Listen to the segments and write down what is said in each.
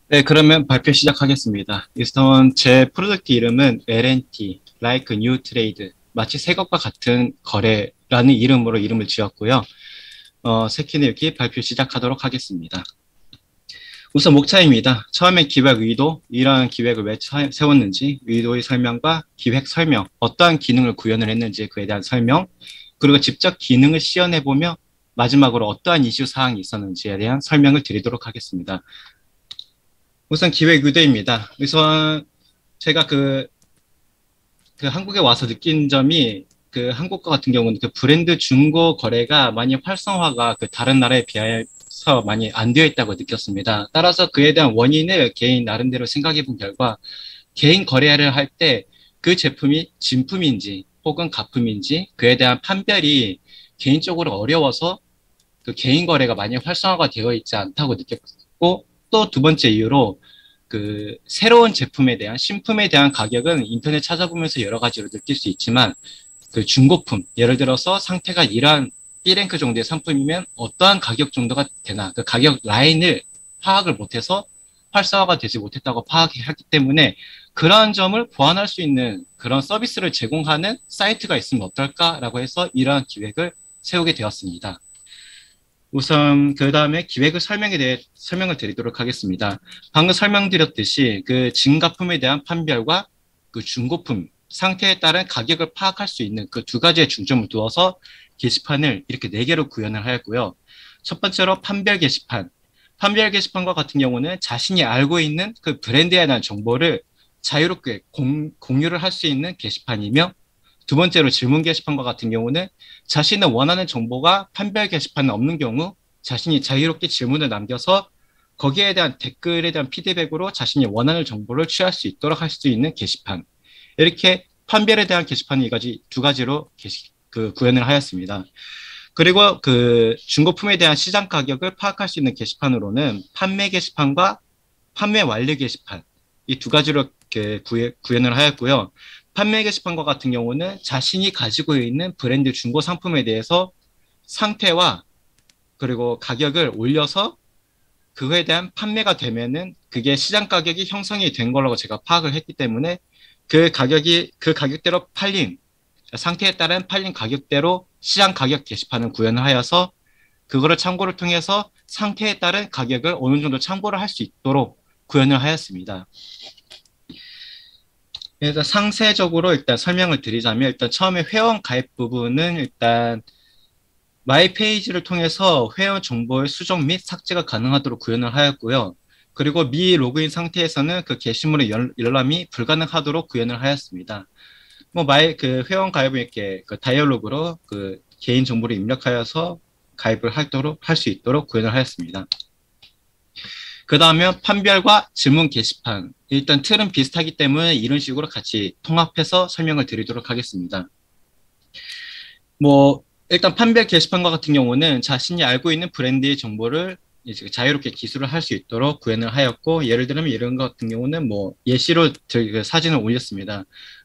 네, 그러면 발표 시작하겠습니다. 우선 제 프로젝트 이름은 LNT, Like New Trade, 마치 새 것과 같은 거래라는 이름으로 이름을 지었고요. 세키는 여기 발표 시작하도록 하겠습니다. 우선 목차입니다. 처음에 기획 의도, 이러한 기획을 왜 세웠는지, 의도의 설명과 기획 설명, 어떠한 기능을 구현을 했는지 그에 대한 설명, 그리고 직접 기능을 시연해보며 마지막으로 어떠한 이슈 사항이 있었는지에 대한 설명을 드리도록 하겠습니다. 우선 기획 의도입니다. 우선 제가 그 한국에 와서 느낀 점이 한국과 같은 경우는 그 브랜드 중고 거래가 많이 활성화가 다른 나라에 비해서 많이 안 되어 있다고 느꼈습니다. 따라서 그에 대한 원인을 개인 나름대로 생각해 본 결과 개인 거래를 할 때 그 제품이 진품인지 혹은 가품인지 그에 대한 판별이 개인적으로 어려워서 그 개인 거래가 많이 활성화가 되어 있지 않다고 느꼈고 또 두 번째 이유로 새로운 제품에 대한 신품에 대한 가격은 인터넷 찾아보면서 여러 가지로 느낄 수 있지만 그 중고품 예를 들어서 상태가 이러한 B랭크 정도의 상품이면 어떠한 가격 정도가 되나 그 가격 라인을 파악을 못해서 활성화가 되지 못했다고 파악했기 때문에 그러한 점을 보완할 수 있는 그런 서비스를 제공하는 사이트가 있으면 어떨까라고 해서 이러한 기획을 세우게 되었습니다. 우선 그 다음에 기획의 설명에 대해 설명을 드리도록 하겠습니다. 방금 설명드렸듯이 그 진가품에 대한 판별과 그 중고품 상태에 따른 가격을 파악할 수 있는 그 두 가지의 중점을 두어서 게시판을 이렇게 4개로 구현을 하였고요. 첫 번째로 판별 게시판. 판별 게시판과 같은 경우는 자신이 알고 있는 그 브랜드에 대한 정보를 자유롭게 공유를 할 수 있는 게시판이며 두 번째로 질문 게시판과 같은 경우는 자신의 원하는 정보가 판별 게시판에 없는 경우 자신이 자유롭게 질문을 남겨서 거기에 대한 댓글에 대한 피드백으로 자신이 원하는 정보를 취할 수 있도록 할 수 있는 게시판. 이렇게 판별에 대한 게시판을 두 가지로 구현을 하였습니다. 그리고 그 중고품에 대한 시장 가격을 파악할 수 있는 게시판으로는 판매 게시판과 판매 완료 게시판 이 두 가지로 구현을 하였고요. 판매 게시판과 같은 경우는 자신이 가지고 있는 브랜드 중고 상품에 대해서 상태와 그리고 가격을 올려서 그거에 대한 판매가 되면은 그게 시장 가격이 형성이 된 거라고 제가 파악을 했기 때문에 그 가격대로 팔린 상태에 따른 팔린 가격대로 시장 가격 게시판을 구현을 하여서 그거를 참고를 통해서 상태에 따른 가격을 어느 정도 참고를 할 수 있도록 구현을 하였습니다. 그래서 상세적으로 일단 설명을 드리자면 일단 처음에 회원 가입 부분은 일단 마이 페이지를 통해서 회원 정보의 수정 및 삭제가 가능하도록 구현을 하였고요. 그리고 미 로그인 상태에서는 그 게시물의 열람이 불가능하도록 구현을 하였습니다. 회원 가입을 이렇게 다이얼로그로 개인 정보를 입력하여서 가입을 할 수 있도록 구현을 하였습니다. 그 다음에 판별과 질문 게시판. 일단 틀은 비슷하기 때문에 이런 식으로 같이 통합해서 설명을 드리도록 하겠습니다. 일단 판별 게시판과 같은 경우는 자신이 알고 있는 브랜드의 정보를 이제 자유롭게 기술을 할 수 있도록 구현을 하였고, 예를 들면 이런 것 같은 경우는 예시로 사진을 올렸습니다.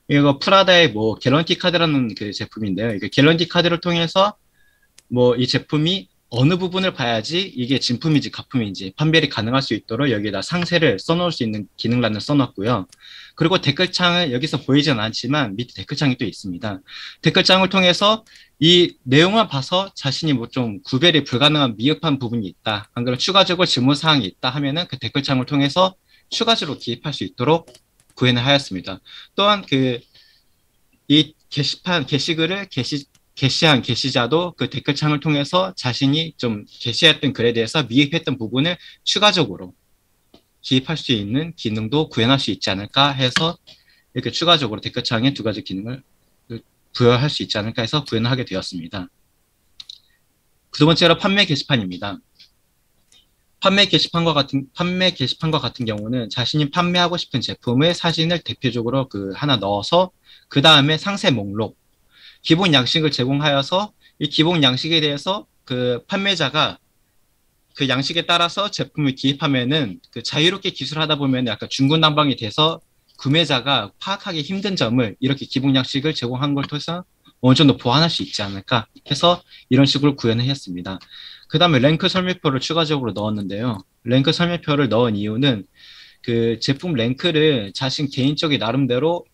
이거 프라다의 갤런티 카드라는 그 제품인데요. 이게 갤런티 카드를 통해서 이 제품이 어느 부분을 봐야지 이게 진품인지 가품인지 판별이 가능할 수 있도록 여기에다 상세를 써놓을 수 있는 기능란을 써놨고요. 그리고 댓글창은 여기서 보이진 않지만 밑에 댓글창이 또 있습니다. 댓글창을 통해서 이 내용을 봐서 자신이 좀 구별이 불가능한 미흡한 부분이 있다. 안 그러면 추가적으로 질문사항이 있다 하면은 그 댓글창을 통해서 추가적으로 기입할 수 있도록 구현을 하였습니다. 또한 이 게시글을 게시한 게시자도 그 댓글창을 통해서 자신이 좀 게시했던 글에 대해서 미흡했던 부분을 추가적으로 기입할 수 있는 기능도 구현할 수 있지 않을까 해서 이렇게 추가적으로 댓글창에 두 가지 기능을 부여할 수 있지 않을까 해서 구현을 하게 되었습니다. 두 번째로 판매 게시판입니다. 판매 게시판과 같은 경우는 자신이 판매하고 싶은 제품의 사진을 대표적으로 하나 넣어서 그 다음에 상세 목록, 기본 양식을 제공하여서 이 기본 양식에 대해서 그 판매자가 그 양식에 따라서 제품을 기입하면은 자유롭게 기술하다 보면 약간 중구난방이 돼서 구매자가 파악하기 힘든 점을 이렇게 기본 양식을 제공한 걸 통해서 어느 정도 보완할 수 있지 않을까 해서 이런 식으로 구현을 했습니다. 그 다음에 랭크 설명표를 추가적으로 넣었는데요. 랭크 설명표를 넣은 이유는 그 제품 랭크를 자신 개인적인 나름대로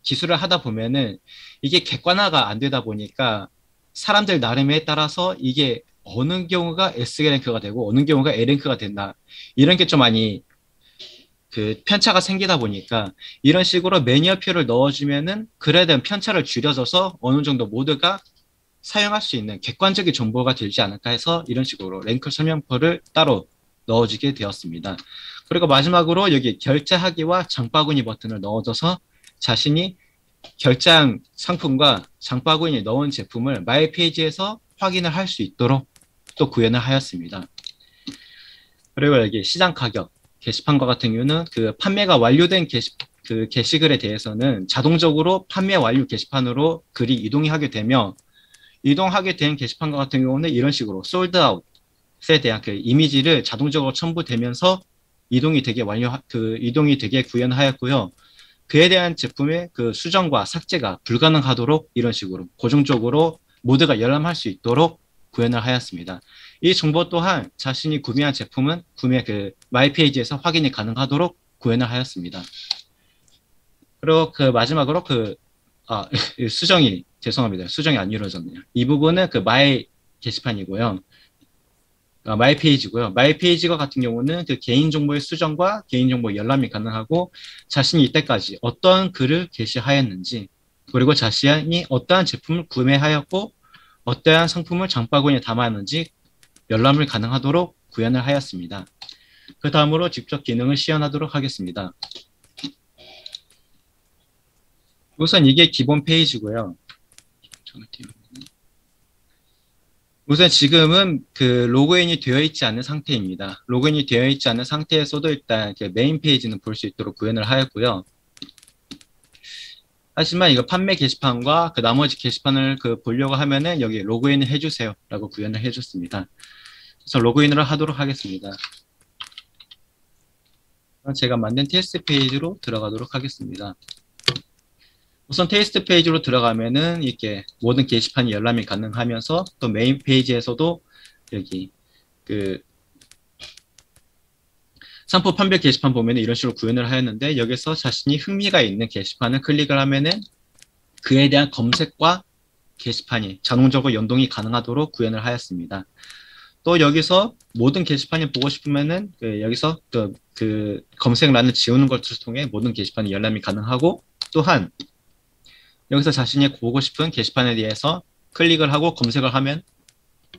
기술을 하다 보면은 이게 객관화가 안 되다 보니까 사람들 나름에 따라서 이게 어느 경우가 S랭크가 되고 어느 경우가 A랭크가 된다. 이런 게 좀 많이 그 편차가 생기다 보니까 이런 식으로 매니어표를 넣어주면은 글에 대한 편차를 줄여줘서 어느 정도 모두가 사용할 수 있는 객관적인 정보가 되지 않을까 해서 이런 식으로 랭크 설명표를 따로 넣어주게 되었습니다. 그리고 마지막으로 여기 결제하기와 장바구니 버튼을 넣어줘서 자신이 결제한 상품과 장바구니에 넣은 제품을 마이 페이지에서 확인을 할 수 있도록 또 구현을 하였습니다. 그리고 여기 시장 가격 게시판과 같은 경우는 그 판매가 완료된 그 게시글에 대해서는 자동적으로 판매 완료 게시판으로 글이 이동이 하게 되며 이동하게 된 게시판과 같은 경우는 이런 식으로 솔드아웃에 대한 그 이미지를 자동적으로 첨부되면서 이동이 되게 구현하였고요. 그에 대한 제품의 그 수정과 삭제가 불가능하도록 이런 식으로 고정적으로 모두가 열람할 수 있도록 구현을 하였습니다. 이 정보 또한 자신이 구매한 제품은 구매 그 마이 페이지에서 확인이 가능하도록 구현을 하였습니다. 그리고 그 마지막으로 죄송합니다. 수정이 안 이루어졌네요. 이 부분은 그 마이 게시판이고요. 마이 페이지고요. 마이 페이지가 같은 경우는 그 개인정보의 수정과 개인정보 열람이 가능하고 자신이 이때까지 어떤 글을 게시하였는지 그리고 자신이 어떠한 제품을 구매하였고 어떠한 상품을 장바구니에 담았는지 열람을 가능하도록 구현을 하였습니다. 그 다음으로 직접 기능을 시연하도록 하겠습니다. 우선 이게 기본 페이지고요. 우선 지금은 그 로그인이 되어 있지 않은 상태입니다. 로그인이 되어 있지 않은 상태에서도 일단 메인 페이지는 볼 수 있도록 구현을 하였고요. 하지만 이거 판매 게시판과 그 나머지 게시판을 보려고 하면은 여기 로그인을 해주세요 라고 구현을 해줬습니다. 그래서 로그인을 하도록 하겠습니다. 제가 만든 테스트 페이지로 들어가도록 하겠습니다. 우선 테스트 페이지로 들어가면은 이렇게 모든 게시판이 열람이 가능하면서 또 메인 페이지에서도 여기 그 상품 판별 게시판 보면 이런 식으로 구현을 하였는데 여기서 자신이 흥미가 있는 게시판을 클릭을 하면은 그에 대한 검색과 게시판이 자동적으로 연동이 가능하도록 구현을 하였습니다. 또 여기서 모든 게시판이 보고 싶으면은 여기서 그 검색란을 지우는 것을 통해 모든 게시판이 열람이 가능하고 또한 여기서 자신이 보고 싶은 게시판에 대해서 클릭을 하고 검색을 하면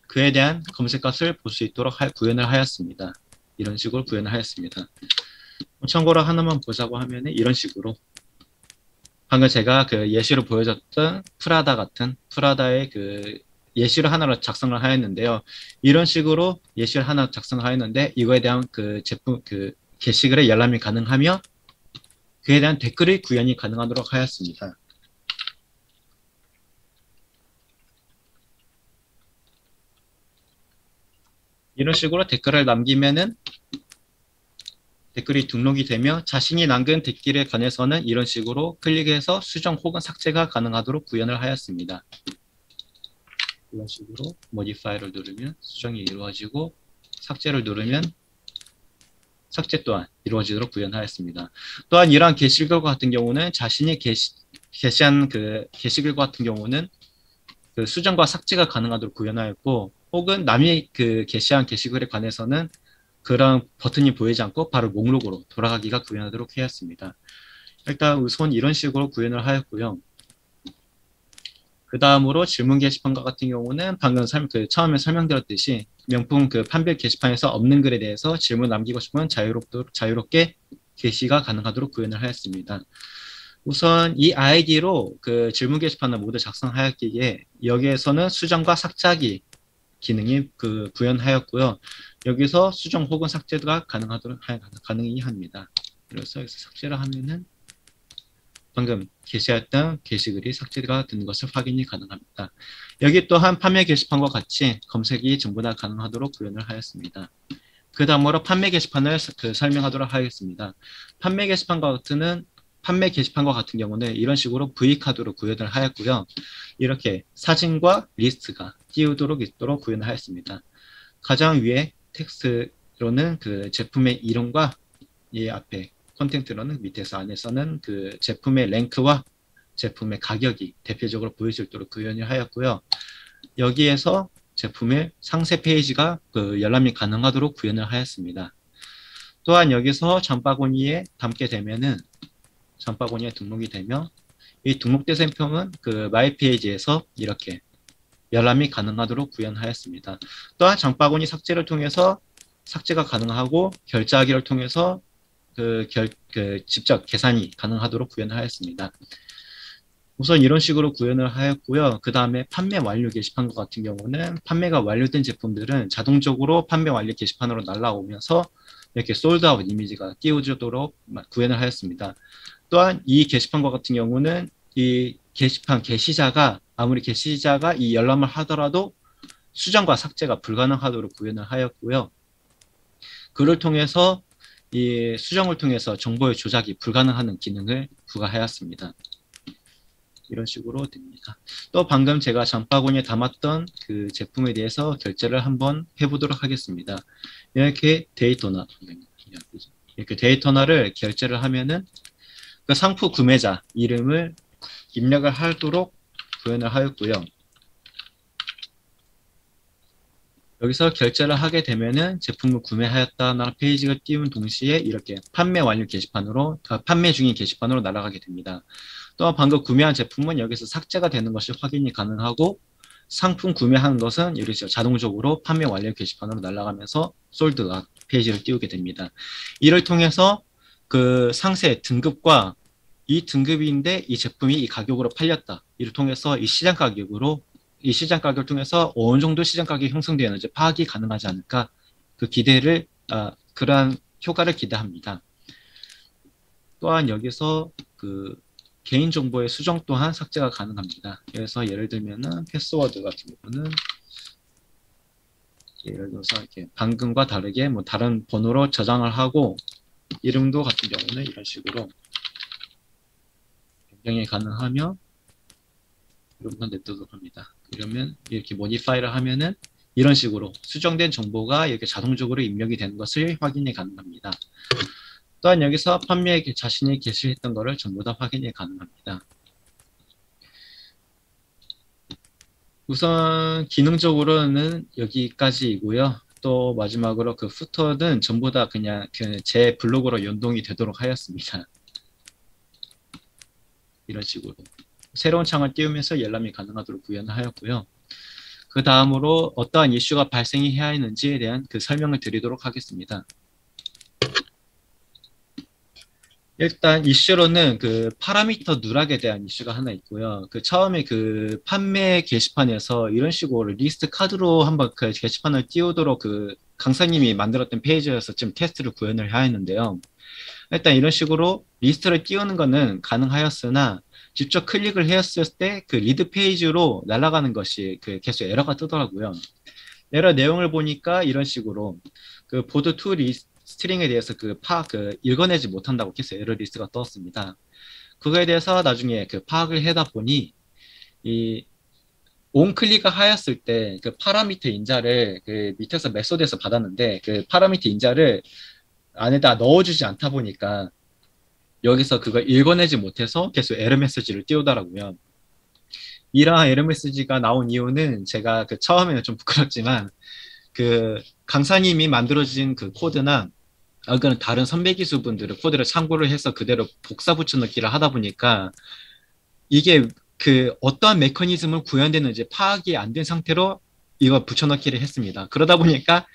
그에 대한 검색값을 볼 수 있도록 구현을 하였습니다. 이런 식으로 구현을 하였습니다. 참고로 하나만 보자고 하면 이런 식으로 방금 제가 그 예시로 보여줬던 프라다의 그 예시를 하나로 작성을 하였는데요. 이런 식으로 예시를 하나 작성을 하였는데 이거에 대한 그 제품 그 게시글에 열람이 가능하며 그에 대한 댓글이 구현이 가능하도록 하였습니다. 이런 식으로 댓글을 남기면은 댓글이 등록이 되며 자신이 남긴 댓글에 관해서는 이런 식으로 클릭해서 수정 혹은 삭제가 가능하도록 구현을 하였습니다. 이런 식으로 modify를 누르면 수정이 이루어지고 삭제를 누르면 삭제 또한 이루어지도록 구현하였습니다. 또한 이러한 게시글 같은 경우는 자신이 게시한 그 게시글 같은 경우는 그 수정과 삭제가 가능하도록 구현하였고 혹은 남이 그 게시한 게시글에 관해서는 그런 버튼이 보이지 않고 바로 목록으로 돌아가기가 구현하도록 하였습니다. 일단 우선 이런 식으로 구현을 하였고요. 그 다음으로 질문 게시판과 같은 경우는 방금 처음에 설명드렸듯이 명품 그 판별 게시판에서 없는 글에 대해서 질문 남기고 싶으면 자유롭게 게시가 가능하도록 구현을 하였습니다. 우선 이 아이디로 그 질문 게시판을 모두 작성하였기에 여기에서는 수정과 삭제하기 기능이 구현하였고요. 여기서 수정 혹은 삭제가 가능히 합니다. 그래서 여기서 삭제를 하면은 방금 게시했던 게시글이 삭제가 된 것을 확인이 가능합니다. 여기 또한 판매 게시판과 같이 검색이 전부 다 가능하도록 구현을 하였습니다. 그 다음으로 판매 게시판을 설명하도록 하겠습니다. 판매 게시판과 같은 경우는 이런 식으로 V카드로 구현을 하였고요. 이렇게 사진과 리스트가 띄우도록 있도록 구현을 하였습니다. 가장 위에 텍스트로는 그 제품의 이름과 이 앞에 콘텐츠로는 밑에서 안에서는 그 제품의 랭크와 제품의 가격이 대표적으로 보일 수 있도록 구현을 하였고요. 여기에서 제품의 상세 페이지가 그 열람이 가능하도록 구현을 하였습니다. 또한 여기서 장바구니에 담게 되면은 장바구니에 등록이 되면 이 등록된 상품은 그 마이 페이지에서 이렇게 열람이 가능하도록 구현하였습니다. 또한 장바구니 삭제를 통해서 삭제가 가능하고 결제하기를 통해서 직접 계산이 가능하도록 구현하였습니다. 우선 이런 식으로 구현을 하였고요. 그 다음에 판매 완료 게시판 같은 경우는 판매가 완료된 제품들은 자동적으로 판매 완료 게시판으로 날아오면서 이렇게 솔드아웃 이미지가 띄워지도록 구현을 하였습니다. 또한 이 게시판과 같은 경우는 이 게시판 게시자가 아무리 게시자가 이 열람을 하더라도 수정과 삭제가 불가능하도록 구현을 하였고요. 그를 통해서 이 수정을 통해서 정보의 조작이 불가능한 기능을 부과하였습니다. 이런 식으로 됩니다. 또 방금 제가 장바구니에 담았던 그 제품에 대해서 결제를 한번 해보도록 하겠습니다. 이렇게 데이터나를 결제를 하면은 그 상품 구매자 이름을 입력을 하도록 구현을 하였고요. 여기서 결제를 하게 되면은 제품을 구매하였다는 페이지가 띄운 동시에 이렇게 판매 완료 게시판으로, 판매 중인 게시판으로 날아가게 됩니다. 또 방금 구매한 제품은 여기서 삭제가 되는 것이 확인이 가능하고 상품 구매하는 것은 이렇게 자동적으로 판매 완료 게시판으로 날아가면서 솔드 페이지를 띄우게 됩니다. 이를 통해서 그 상세 등급과 이 등급인데 이 제품이 이 가격으로 팔렸다. 이를 통해서 이 시장 가격을 통해서 어느 정도 시장 가격이 형성되었는지 파악이 가능하지 않을까 그 기대를 그러한 효과를 기대합니다. 또한 여기서 그 개인정보의 수정 또한 삭제가 가능합니다. 그래서 예를 들면은 패스워드 같은 경우는 예를 들어서 이렇게 방금과 다르게 뭐 다른 번호로 저장을 하고 이름도 같은 경우는 이런 식으로 변경이 가능하며 이름도 냅두도록 합니다. 그러면 이렇게 모디파이를 하면은 이런 식으로 수정된 정보가 이렇게 자동적으로 입력이 되는 것을 확인이 가능합니다. 또한 여기서 판매에 자신이 게시했던 것을 전부 다 확인이 가능합니다. 우선 기능적으로는 여기까지이고요. 또 마지막으로 그 후터는 전부 다 그냥 제 블로그로 연동이 되도록 하였습니다. 이런 식으로 새로운 창을 띄우면서 열람이 가능하도록 구현을 하였고요. 그 다음으로 어떠한 이슈가 발생해야 하는지에 대한 그 설명을 드리도록 하겠습니다. 일단 이슈로는 그 파라미터 누락에 대한 이슈가 하나 있고요. 그 처음에 그 판매 게시판에서 이런 식으로 리스트 카드로 한번 그 게시판을 띄우도록 그 강사님이 만들었던 페이지에서 지금 테스트를 구현을 하였는데요. 일단 이런 식으로 리스트를 띄우는 것은 가능하였으나 직접 클릭을 했을 때 그 리드 페이지로 날아가는 것이 그 계속 에러가 뜨더라고요. 에러 내용을 보니까 이런 식으로 그 보드 투 스트링에 대해서 읽어내지 못한다고 계속 에러 리스트가 떴습니다. 그거에 대해서 나중에 그 파악을 하다 보니 이 온클릭을 하였을 때 그 파라미터 인자를 그 밑에서 메소드에서 받았는데 그 파라미터 인자를 안에다 넣어주지 않다 보니까 여기서 그걸 읽어내지 못해서 계속 에러 메시지를 띄우더라고요. 이러한 에러 메시지가 나온 이유는 제가 그 처음에는 좀 부끄럽지만 그 강사님이 만들어진 그 코드나 그런 다른 선배 기수분들의 코드를 참고를 해서 그대로 복사 붙여넣기를 하다 보니까 이게 그 어떠한 메커니즘을 구현되는지 파악이 안 된 상태로 이거 붙여넣기를 했습니다. 그러다 보니까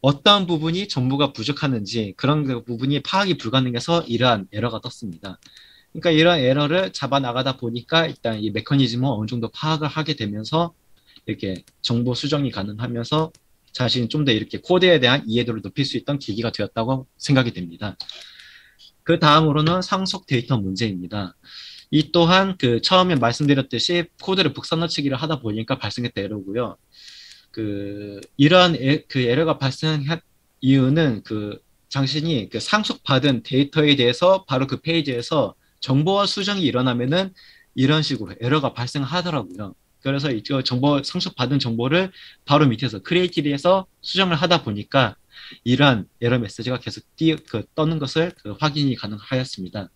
어떤 부분이 정보가 부족하는지 그런 그 부분이 파악이 불가능해서 이러한 에러가 떴습니다. 그러니까 이런 에러를 잡아 나가다 보니까 일단 이 메커니즘을 어느 정도 파악을 하게 되면서 이렇게 정보 수정이 가능하면서 자신이 좀 더 이렇게 코드에 대한 이해도를 높일 수 있던 계기가 되었다고 생각이 됩니다. 그 다음으로는 상속 데이터 문제입니다. 이 또한 그 처음에 말씀드렸듯이 코드를 복사넣기를 하다 보니까 발생했던 에러고요. 이러한 에러가 발생한 이유는 그 자신이 그 상속받은 데이터에 대해서 바로 그 페이지에서 정보와 수정이 일어나면은 이런 식으로 에러가 발생하더라고요. 그래서 이거 정보, 상속받은 정보를 바로 밑에서 크리에이티브에서 수정을 하다 보니까 이러한 에러 메시지가 계속 떠는 것을 확인이 가능하였습니다.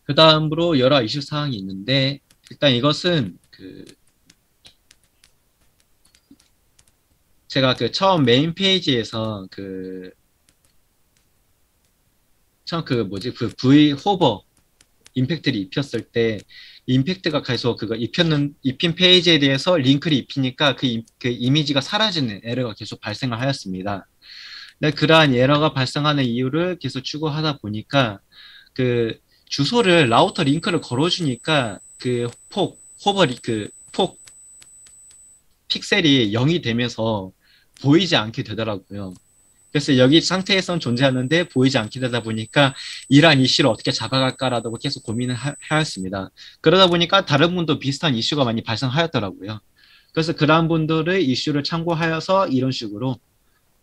그 다음으로 여러 이슈 사항이 있는데, 일단 이것은 제가 처음 메인 페이지에서 처음 V 호버 임팩트를 입혔을 때 임팩트가 계속 입힌 페이지에 대해서 링크를 입히니까 그 이미지가 사라지는 에러가 계속 발생을 하였습니다. 근데 그러한 에러가 발생하는 이유를 계속 추구하다 보니까 주소를 라우터 링크를 걸어주니까 폭 픽셀이 0이 되면서 보이지 않게 되더라고요. 그래서 여기 상태에선 존재하는데 보이지 않게 되다 보니까 이러한 이슈를 어떻게 잡아갈까라고 계속 고민을 하였습니다. 그러다 보니까 다른 분도 비슷한 이슈가 많이 발생하였더라고요. 그래서 그러한 분들의 이슈를 참고하여서 이런 식으로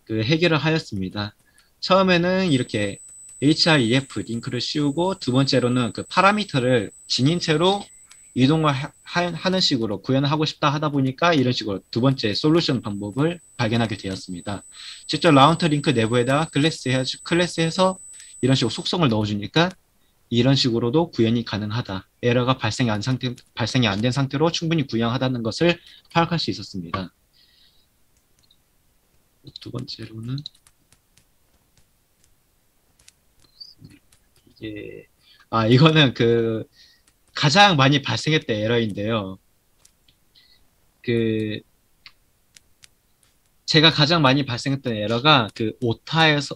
해결을 하였습니다. 처음에는 이렇게 HIF 링크를 씌우고 두 번째로는 파라미터를 지닌 채로 이동을 하는 식으로 구현을 하고 싶다 하다 보니까 이런 식으로 두 번째 솔루션 방법을 발견하게 되었습니다. 직접 라운터 링크 내부에다가 클래스해서 이런 식으로 속성을 넣어주니까 이런 식으로도 구현이 가능하다. 에러가 발생이 안 된 상태로 충분히 구현하다는 것을 파악할 수 있었습니다. 두 번째로는 이거는 가장 많이 발생했던 에러인데요. 제가 가장 많이 발생했던 에러가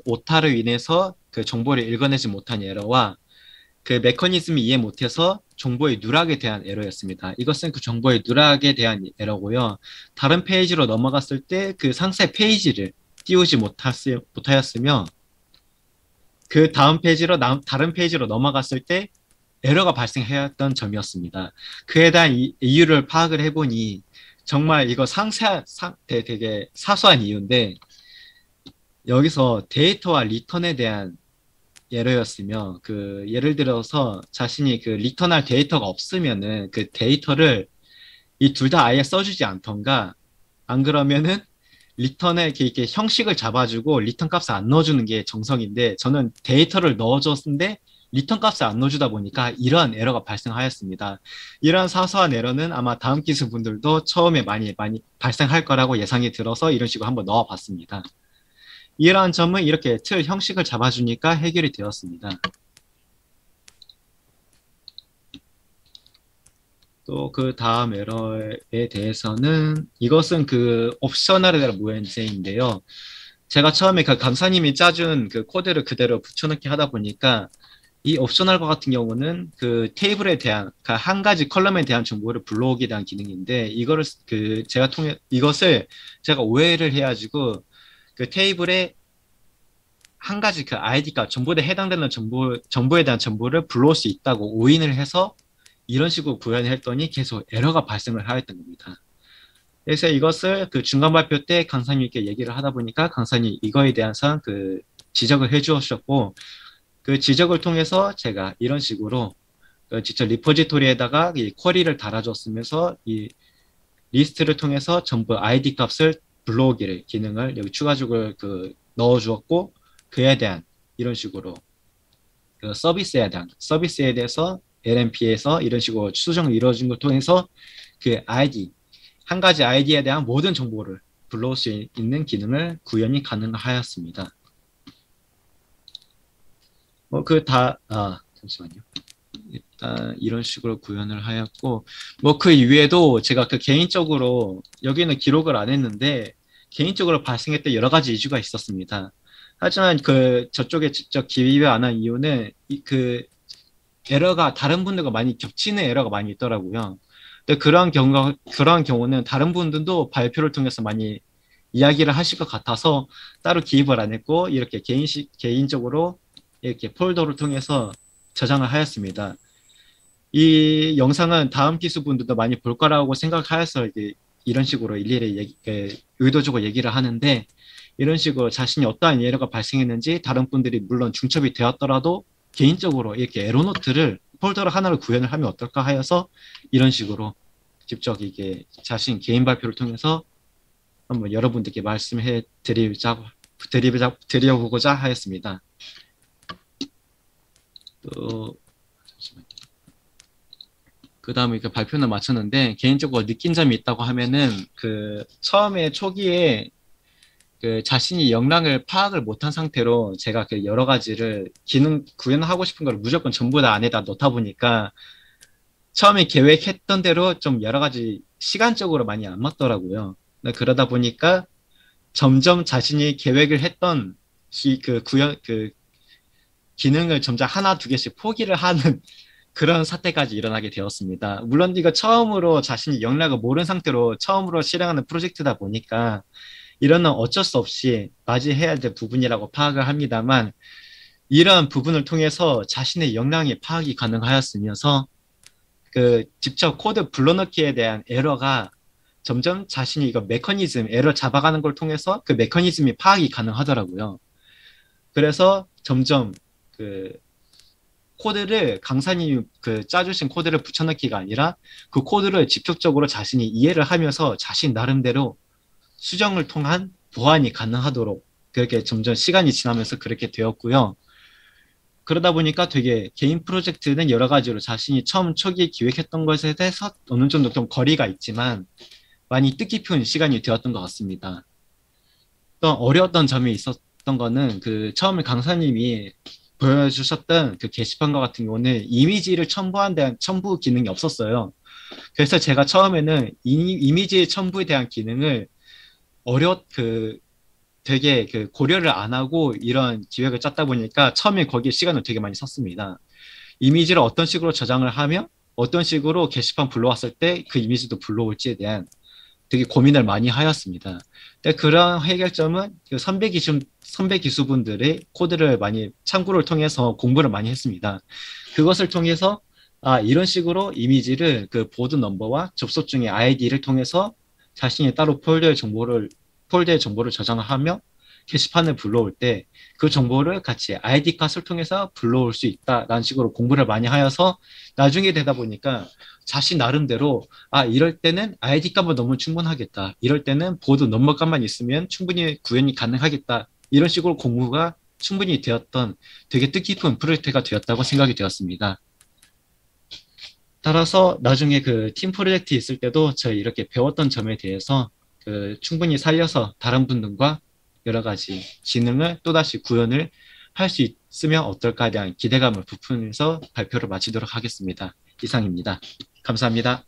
오타로 인해서 정보를 읽어내지 못한 에러와 메커니즘이 이해 못해서 정보의 누락에 대한 에러였습니다. 이것은 정보의 누락에 대한 에러고요. 다른 페이지로 넘어갔을 때 상세 페이지를 띄우지 못하였으며 다음 다른 페이지로 넘어갔을 때 에러가 발생하였던 점이었습니다. 그에 대한 이유를 파악을 해보니 정말 이거 되게 사소한 이유인데 여기서 데이터와 리턴에 대한 에러였으며 예를 들어서 자신이 리턴할 데이터가 없으면은 데이터를 이 둘 다 아예 써주지 않던가 안 그러면은 리턴에 이렇게 형식을 잡아주고 리턴 값을 안 넣어주는 게 정석인데 저는 데이터를 넣어줬는데 리턴 값을 안 넣어주다 보니까 이러한 에러가 발생하였습니다. 이러한 사소한 에러는 아마 다음 기술 분들도 처음에 많이 발생할 거라고 예상이 들어서 이런 식으로 한번 넣어봤습니다. 이러한 점은 이렇게 틀 형식을 잡아주니까 해결이 되었습니다. 또 다음 에러에 대해서는 이것은 옵셔널에 대한 문제인데요. 제가 처음에 강사님이 짜준 코드를 그대로 붙여넣기 하다 보니까 이 옵셔널과 같은 경우는 테이블에 대한 한 가지 컬럼에 대한 정보를 불러오기에 대한 기능인데 이것을 제가 오해를 해가지고 테이블에 한 가지 아이디가 정보에 해당되는 정보에 대한 정보를 불러올 수 있다고 오인을 해서 이런 식으로 구현을 했더니 계속 에러가 발생을 하였던 겁니다. 그래서 이것을 중간 발표 때 강사님께 얘기를 하다 보니까 강사님 이거에 대해서 지적을 해 주셨고 지적을 통해서 제가 이런 식으로 직접 리포지토리에다가 이 쿼리를 달아줬으면서 이 리스트를 통해서 전부 아이디 값을 불러오기를 기능을 여기 추가적으로 넣어주었고 그에 대한 이런 식으로 서비스에 대해서 LMP에서 이런 식으로 수정을 이루어진 걸 통해서 아이디 한 가지 아이디에 대한 모든 정보를 불러올 수 있는 기능을 구현이 가능하였습니다. 잠시만요. 일단 이런 식으로 구현을 하였고 그 이외에도 제가 개인적으로 여기는 기록을 안 했는데 개인적으로 발생했던 여러 가지 이슈가 있었습니다. 하지만 저쪽에 직접 기입을 안 한 이유는 에러가 다른 분들과 많이 겹치는 에러가 많이 있더라고요. 근데 그러한 경우는 다른 분들도 발표를 통해서 많이 이야기를 하실 것 같아서 따로 기입을 안 했고 이렇게 개인적으로 이렇게 폴더를 통해서 저장을 하였습니다. 이 영상은 다음 기수 분들도 많이 볼 거라고 생각하여서 이런 식으로 일일이 의도적으로 얘기를 하는데 이런 식으로 자신이 어떠한 에러가 발생했는지 다른 분들이 물론 중첩이 되었더라도 개인적으로 이렇게 에러노트를 폴더를 하나를 구현을 하면 어떨까 하여서 이런 식으로 직접 이게 자신 개인 발표를 통해서 한번 여러분들께 말씀해 드려보고자 하였습니다. 또 그 다음에 그 발표는 마쳤는데 개인적으로 느낀 점이 있다고 하면은 그 처음에 초기에 그 자신이 역량을 파악을 못한 상태로 제가 그 여러 가지를 기능 구현하고 싶은 걸 무조건 전부 다 안에다 넣다 보니까 처음에 계획했던 대로 좀 여러 가지 시간적으로 많이 안 맞더라고요. 그러다 보니까 점점 자신이 계획을 했던 그 구현 그 기능을 점점 하나 두 개씩 포기를 하는 그런 사태까지 일어나게 되었습니다. 물론 이거 처음으로 자신이 역량을 모르는 상태로 처음으로 실행하는 프로젝트다 보니까 이런 건 어쩔 수 없이 맞이해야 될 부분이라고 파악을 합니다만 이러한 부분을 통해서 자신의 역량이 파악이 가능하였으면서 그 직접 코드 불러넣기에 대한 에러가 점점 자신이 이거 메커니즘, 에러 잡아가는 걸 통해서 그 메커니즘이 파악이 가능하더라고요. 그래서 점점 그 코드를 강사님이 그 짜주신 코드를 붙여넣기가 아니라 그 코드를 직접적으로 자신이 이해를 하면서 자신 나름대로 수정을 통한 보완이 가능하도록 그렇게 점점 시간이 지나면서 그렇게 되었고요. 그러다 보니까 되게 개인 프로젝트는 여러 가지로 자신이 처음 초기에 기획했던 것에 대해서 어느 정도 좀 거리가 있지만 많이 뜻깊은 시간이 되었던 것 같습니다. 또 어려웠던 점이 있었던 거는 그 처음에 강사님이 보여주셨던 그 게시판과 같은 경우는 이미지를 첨부한 대한 첨부 기능이 없었어요. 그래서 제가 처음에는 이미지 첨부에 대한 기능을 되게 그 고려를 안 하고 이런 기획을 짰다 보니까 처음에 거기에 시간을 되게 많이 썼습니다. 이미지를 어떤 식으로 저장을 하며 어떤 식으로 게시판 불러왔을 때 그 이미지도 불러올지에 대한 되게 고민을 많이 하였습니다. 근데 그런 해결점은 그 선배 기수분들의 코드를 많이 참고를 통해서 공부를 많이 했습니다. 그것을 통해서 이런 식으로 이미지를 그 보드 넘버와 접속 중의 아이디를 통해서 자신이 따로 폴더의 정보를 저장을 하며 게시판을 불러올 때 그 정보를 같이 아이디 값을 통해서 불러올 수 있다라는 식으로 공부를 많이 하여서 나중에 되다 보니까 자신 나름대로 이럴 때는 아이디 값만 넣으면 충분하겠다. 이럴 때는 보드 넘버 값만 있으면 충분히 구현이 가능하겠다. 이런 식으로 공부가 충분히 되었던 되게 뜻깊은 프로젝트가 되었다고 생각이 되었습니다. 따라서 나중에 그 팀 프로젝트 있을 때도 저희 이렇게 배웠던 점에 대해서 그 충분히 살려서 다른 분들과 여러 가지 기능을 또다시 구현을 할 수 있으면 어떨까에 대한 기대감을 부풀면서 발표를 마치도록 하겠습니다. 이상입니다. 감사합니다.